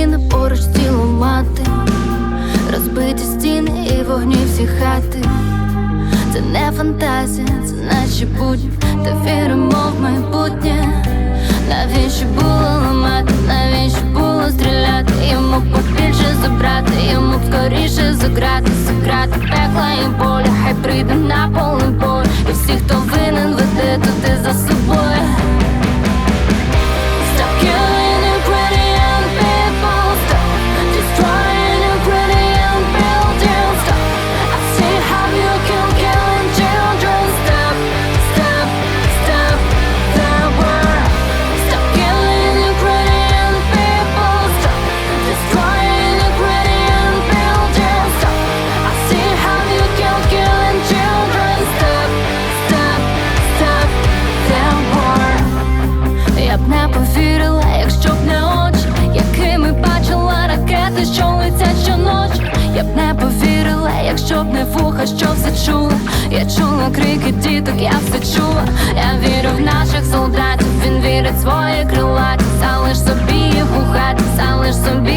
Дружина поруч тіло мати, розбиті стіни і вогні всі хати. Це не фантазія, це наші будні, та віримо в майбутнє. Навіщо було ламати, навіщо було стріляти? Йому побільше забрати, йому б скоріше заграти пекла і болі, хай прийде на поле бою. І всі, хто винен, веде туди за собою. Stop killing Ukrainian people, stop destroying Ukrainian buildings, stop. I've seen how you kill killing children. Stop, stop, stop the war. Stop killing Ukrainian people, stop destroying Ukrainian buildings, stop. I've seen how you kill killing children. Stop, stop, stop the war. Я б не повірила, якщо б не очі, якими бачила ракети, що летять щоночі. Я б не повірила, якщо б не вуха, що все чула. Я чула крики діток, я все чула. Я вірю в наших солдатів, він вірить в свої крилаті. Залиш собі їх у хаті, залиш собі